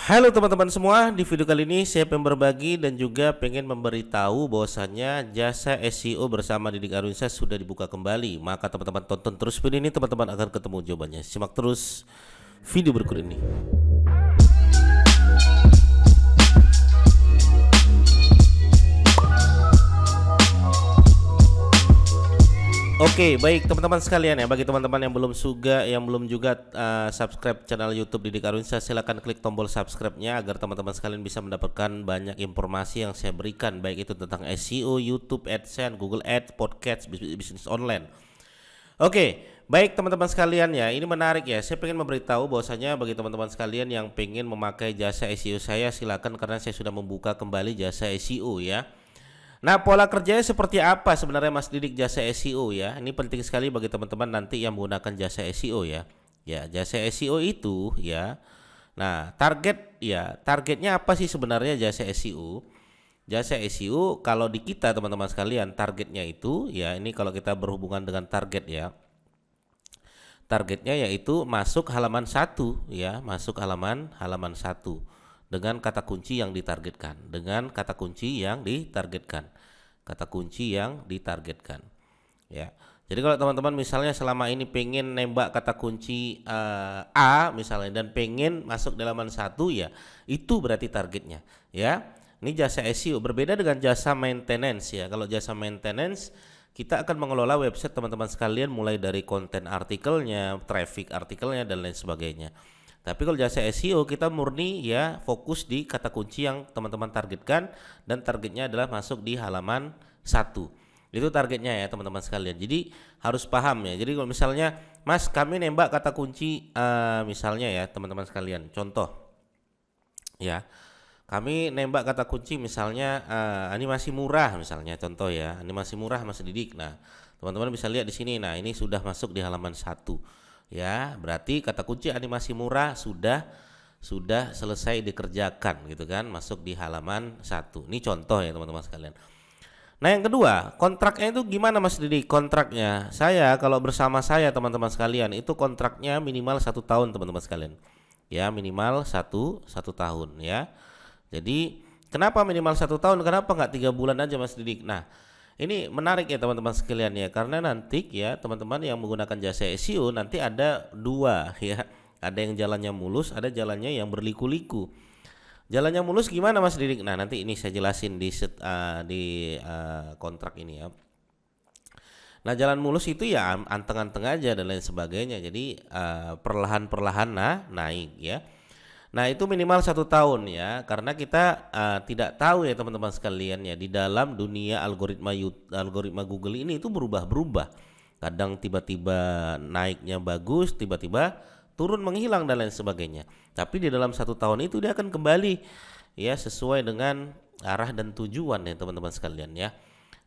Halo teman-teman semua, di video kali ini saya pengen berbagi dan juga pengen memberitahu bahwasannya jasa SEO bersama Didik Arunsyah sudah dibuka kembali. Maka teman-teman tonton terus video ini, teman-teman akan ketemu jawabannya. Simak terus video berikut ini. Oke, baik teman-teman sekalian ya. Bagi teman-teman yang belum juga subscribe channel YouTube Didik Arunsyah, silahkan klik tombol subscribe-nya agar teman-teman sekalian bisa mendapatkan banyak informasi yang saya berikan, baik itu tentang SEO, YouTube, AdSense, Google Ads, podcast, bisnis online. Oke, baik teman-teman sekalian ya. Ini menarik ya. Saya pengen memberitahu bahwasanya bagi teman-teman sekalian yang pengen memakai jasa SEO saya, silakan karena saya sudah membuka kembali jasa SEO ya. Nah, pola kerjanya seperti apa sebenarnya Mas Didik jasa SEO ya? Ini penting sekali bagi teman-teman nanti yang menggunakan jasa SEO ya. Ya, jasa SEO itu ya. Nah, targetnya apa sih sebenarnya jasa SEO? Jasa SEO kalau di kita teman-teman sekalian, targetnya itu ya, ini kalau kita berhubungan dengan target ya. Targetnya yaitu masuk halaman 1 ya, masuk halaman 1 dengan kata kunci yang ditargetkan, kata kunci yang ditargetkan ya. Jadi kalau teman-teman misalnya selama ini pengen nembak kata kunci A misalnya dan pengen masuk di halaman 1 ya, itu berarti targetnya ya. Ini jasa SEO berbeda dengan jasa maintenance ya. Kalau jasa maintenance kita akan mengelola website teman-teman sekalian mulai dari konten artikelnya, traffic artikelnya dan lain sebagainya. Tapi kalau jasa SEO kita murni ya fokus di kata kunci yang teman-teman targetkan dan targetnya adalah masuk di halaman 1. Itu targetnya ya teman-teman sekalian. Jadi harus paham ya. Jadi kalau misalnya Mas kami nembak kata kunci misalnya ya teman-teman sekalian. Contoh ya. Kami nembak kata kunci misalnya animasi murah misalnya, contoh ya. Animasi murah Mas Didik. Nah, teman-teman bisa lihat di sini. Nah, ini sudah masuk di halaman 1. Ya, berarti kata kunci animasi murah sudah selesai dikerjakan gitu kan, masuk di halaman 1. Ini contoh ya teman-teman sekalian. Nah, yang kedua, kontraknya itu gimana Mas Didi? Kontraknya saya kalau bersama saya teman-teman sekalian itu kontraknya minimal 1 tahun teman-teman sekalian. Ya, minimal 1 tahun ya. Jadi kenapa minimal 1 tahun? Kenapa nggak 3 bulan aja Mas Didi? Nah, ini menarik ya teman-teman sekalian ya, karena nanti ya teman-teman yang menggunakan jasa SEO nanti ada 2 ya, ada yang jalannya mulus, ada jalannya yang berliku-liku. Jalannya mulus gimana Mas Didik? Nah, nanti ini saya jelasin di kontrak ini ya. Nah, jalan mulus itu ya anteng-anteng aja dan lain sebagainya, jadi perlahan-perlahan naik ya. Nah, itu minimal 1 tahun ya, karena kita tidak tahu ya teman-teman sekalian ya, di dalam dunia algoritma Google ini itu berubah-berubah. Kadang tiba-tiba naiknya bagus, tiba-tiba turun menghilang dan lain sebagainya. Tapi di dalam 1 tahun itu dia akan kembali ya sesuai dengan arah dan tujuan ya teman-teman sekalian ya.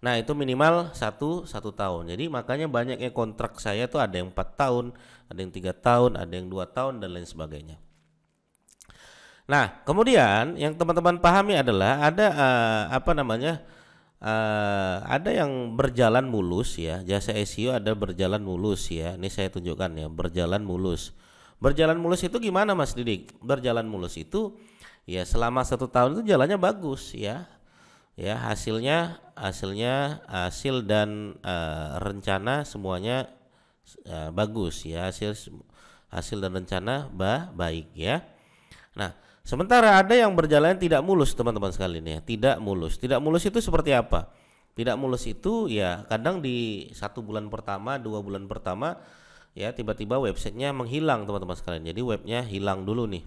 Nah, itu minimal 1 tahun. Jadi makanya banyaknya kontrak saya tuh ada yang 4 tahun, ada yang 3 tahun, ada yang 2 tahun dan lain sebagainya. Nah, kemudian yang teman-teman pahami adalah ada ada yang berjalan mulus ya. Jasa SEO ada berjalan mulus ya. Ini saya tunjukkan ya, berjalan mulus. Berjalan mulus itu gimana Mas Didik? Berjalan mulus itu ya selama 1 tahun itu jalannya bagus ya. Ya, hasil dan rencana semuanya bagus ya. Hasil dan rencana baik ya. Nah, sementara ada yang berjalan tidak mulus teman-teman sekalian ya, tidak mulus. Tidak mulus itu seperti apa? Tidak mulus itu ya kadang di 1 bulan pertama, 2 bulan pertama ya tiba-tiba websitenya menghilang teman-teman sekalian. Jadi webnya hilang dulu nih.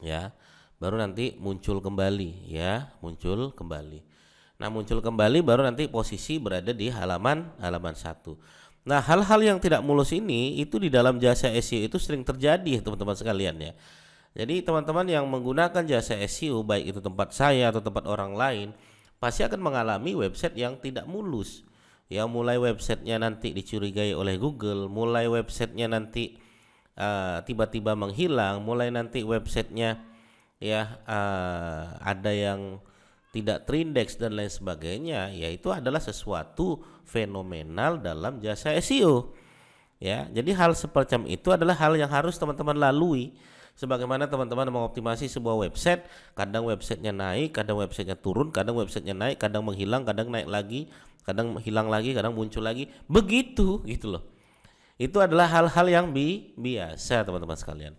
Ya, baru nanti muncul kembali ya, muncul kembali. Nah, muncul kembali baru nanti posisi berada di halaman 1. Nah, hal-hal yang tidak mulus ini itu di dalam jasa SEO itu sering terjadi teman-teman sekalian ya. Jadi teman-teman yang menggunakan jasa SEO baik itu tempat saya atau tempat orang lain pasti akan mengalami website yang tidak mulus. Ya, mulai websitenya nanti dicurigai oleh Google, mulai websitenya nanti tiba-tiba menghilang, mulai nanti websitenya ya ada yang tidak terindeks dan lain sebagainya, yaitu adalah sesuatu fenomenal dalam jasa SEO. Ya, jadi hal semacam itu adalah hal yang harus teman-teman lalui Sebagaimana teman-teman mengoptimasi sebuah website, kadang websitenya naik, kadang websitenya turun, kadang websitenya naik, kadang menghilang, kadang naik lagi, kadang hilang lagi, kadang muncul lagi, begitu gitu loh. Itu adalah hal-hal yang biasa teman-teman sekalian.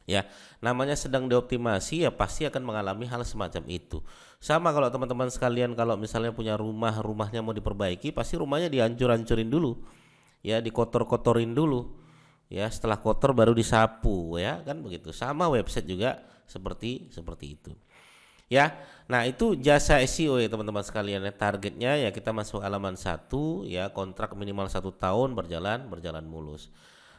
Ya, namanya sedang dioptimasi ya pasti akan mengalami hal semacam itu. Sama kalau teman-teman sekalian kalau misalnya punya rumahnya mau diperbaiki, pasti rumahnya dihancur-hancurin dulu. Ya, dikotor-kotorin dulu. Ya, setelah kotor baru disapu ya, kan begitu. Sama website juga seperti itu. Ya. Nah, itu jasa SEO ya teman-teman sekalian ya. Targetnya ya kita masuk halaman 1 ya, kontrak minimal 1 tahun, berjalan mulus.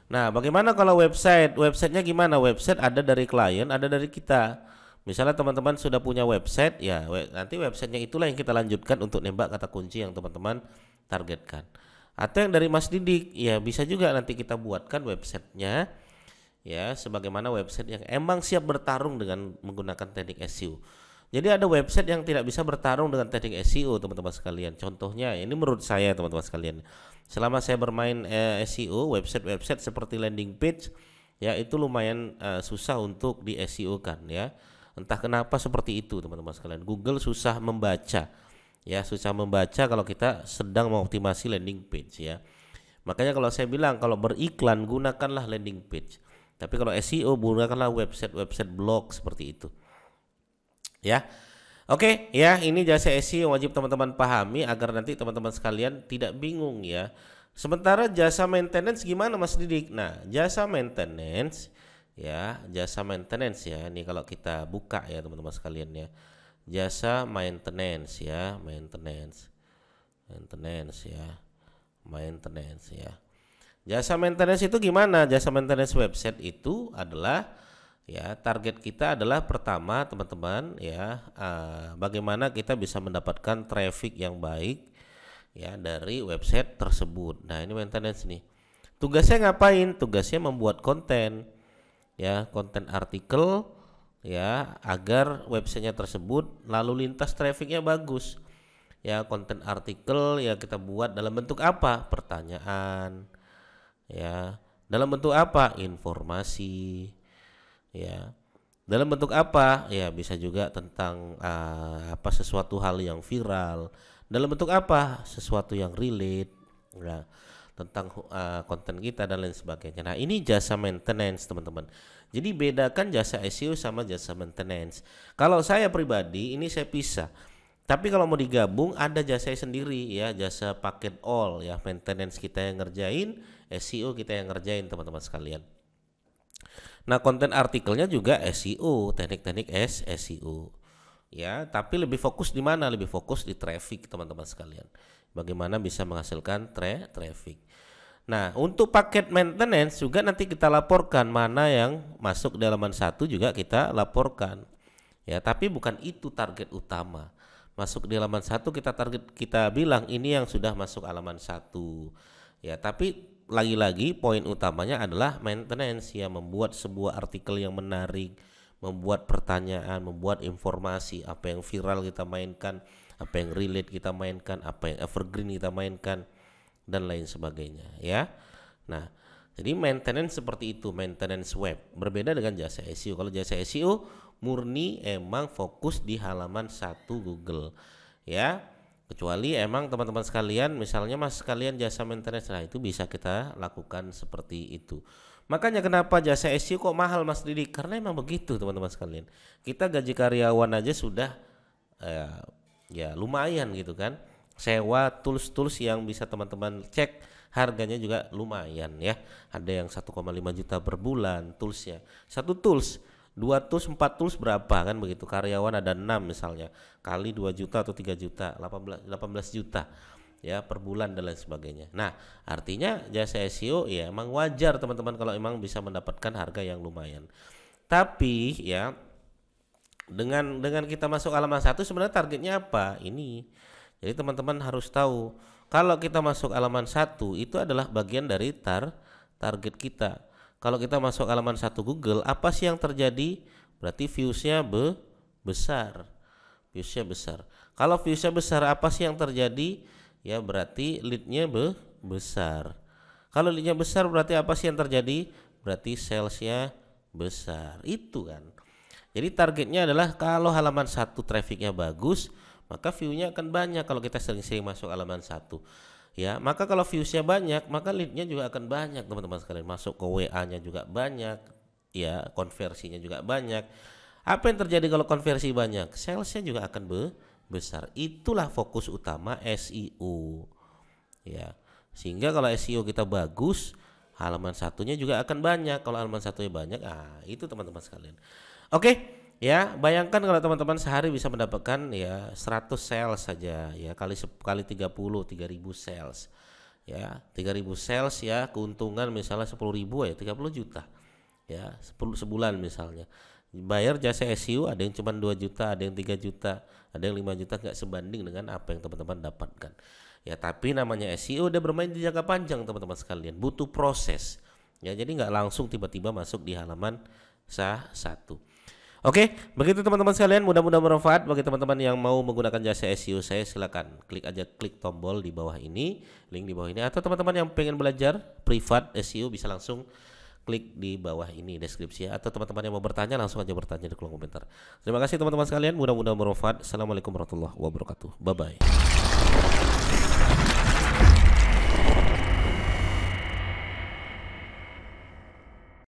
Nah, bagaimana kalau website? Websitenya gimana? Website ada dari klien, ada dari kita. Misalnya teman-teman sudah punya website, ya nanti websitenya itulah yang kita lanjutkan untuk nembak kata kunci yang teman-teman targetkan. Atau yang dari Mas Didik, ya bisa juga nanti kita buatkan websitenya, ya sebagaimana website yang emang siap bertarung dengan menggunakan teknik SEO. Jadi ada website yang tidak bisa bertarung dengan teknik SEO teman-teman sekalian. Contohnya, ini menurut saya teman-teman sekalian. Selama saya bermain SEO, website seperti landing page ya itu lumayan susah untuk di SEO kan ya. Entah kenapa seperti itu teman-teman sekalian. Google susah membaca. Ya, susah membaca kalau kita sedang mengoptimasi landing page ya. Makanya kalau saya bilang kalau beriklan gunakanlah landing page. Tapi kalau SEO gunakanlah website blog seperti itu. Ya. Oke, ya ini jasa SEO wajib teman-teman pahami agar nanti teman-teman sekalian tidak bingung ya. Sementara jasa maintenance gimana Mas Didik? Nah, jasa maintenance ya. Ini kalau kita buka ya teman-teman sekalian ya. Jasa maintenance ya. Jasa maintenance itu gimana? Jasa maintenance website itu adalah ya target kita adalah pertama teman-teman ya bagaimana kita bisa mendapatkan traffic yang baik ya dari website tersebut. Nah, ini maintenance nih. Tugasnya ngapain? Tugasnya membuat konten ya, konten artikel ya agar websitenya tersebut lalu lintas trafficnya bagus. Ya, konten artikel ya kita buat dalam bentuk apa? Pertanyaan. Ya, dalam bentuk apa? Informasi. Ya, dalam bentuk apa? Ya, bisa juga tentang sesuatu hal yang viral. Dalam bentuk apa? Sesuatu yang relate. Ya, tentang konten kita dan lain sebagainya. Nah, ini jasa maintenance teman-teman. Jadi bedakan jasa SEO sama jasa maintenance. Kalau saya pribadi ini saya pisah. Tapi kalau mau digabung ada jasa sendiri ya, jasa paket all ya, maintenance kita yang ngerjain, SEO kita yang ngerjain teman-teman sekalian. Nah, konten artikelnya juga SEO, teknik-teknik SEO. Ya, tapi lebih fokus di mana? Lebih fokus di traffic teman-teman sekalian. Bagaimana bisa menghasilkan traffic. Nah, untuk paket maintenance juga nanti kita laporkan mana yang masuk di halaman 1 juga kita laporkan. Ya, tapi bukan itu target utama. Masuk di halaman 1 kita bilang ini yang sudah masuk halaman 1. Ya, tapi lagi-lagi poin utamanya adalah maintenance ya, membuat sebuah artikel yang menarik, membuat pertanyaan, membuat informasi, apa yang viral kita mainkan, apa yang relate kita mainkan, apa yang evergreen kita mainkan dan lain sebagainya ya. Nah, jadi maintenance seperti itu, maintenance web. Berbeda dengan jasa SEO. Kalau jasa SEO murni emang fokus di halaman 1 Google ya. Kecuali emang teman-teman sekalian misalnya Mas sekalian jasa maintenance, nah itu bisa kita lakukan seperti itu. Makanya kenapa jasa SEO kok mahal Mas Didik? Karena emang begitu teman-teman sekalian. Kita gaji karyawan aja sudah ya lumayan gitu kan. Sewa tools yang bisa teman-teman cek harganya juga lumayan ya. Ada yang 1,5 juta per bulan toolsnya. Satu tools, 2 tools, 4 tools berapa kan begitu. Karyawan ada 6 misalnya. Kali 2 juta atau 3 juta, 18 juta ya per bulan dan lain sebagainya. Nah, artinya jasa SEO ya emang wajar teman-teman kalau emang bisa mendapatkan harga yang lumayan. Tapi ya dengan kita masuk halaman 1 sebenarnya targetnya apa? Ini. Jadi teman-teman harus tahu kalau kita masuk halaman 1 itu adalah bagian dari target kita. Kalau kita masuk halaman 1 Google, apa sih yang terjadi? Berarti viewsnya besar. Kalau viewsnya besar, apa sih yang terjadi? Ya berarti leadnya besar. Kalau leadnya besar berarti apa sih yang terjadi? Berarti salesnya besar. Itu kan. Jadi targetnya adalah kalau halaman 1 trafficnya bagus, maka view-nya akan banyak kalau kita sering-sering masuk halaman 1. Ya, maka kalau views-nya banyak, maka lead-nya juga akan banyak, teman-teman sekalian. Masuk ke WA-nya juga banyak, ya, konversinya juga banyak. Apa yang terjadi kalau konversi banyak? Sales-nya juga akan besar. Itulah fokus utama SEO. Ya. Sehingga kalau SEO kita bagus, halaman satunya juga akan banyak. Kalau halaman satunya banyak, itu teman-teman sekalian. Oke, ya, bayangkan kalau teman-teman sehari bisa mendapatkan ya 100 sales saja ya, kali 30 3.000 sales. Ya, 3.000 sales ya, keuntungan misalnya 10.000 ya 30 juta. Ya, 10 sebulan misalnya. Bayar jasa SEO ada yang cuma 2 juta, ada yang 3 juta, ada yang 5 juta, nggak sebanding dengan apa yang teman-teman dapatkan. Ya, tapi namanya SEO udah bermain di jangka panjang, teman-teman sekalian, butuh proses. Ya, jadi nggak langsung tiba-tiba masuk di halaman satu. Oke, begitu teman-teman sekalian, mudah-mudahan bermanfaat bagi teman-teman yang mau menggunakan jasa SEO saya. Silakan klik tombol di bawah ini, link di bawah ini, atau teman-teman yang pengen belajar privat SEO bisa langsung klik di bawah ini deskripsi, atau teman-teman yang mau bertanya langsung aja bertanya di kolom komentar. Terima kasih teman-teman sekalian, mudah-mudahan bermanfaat. Assalamualaikum warahmatullahi wabarakatuh. Bye bye.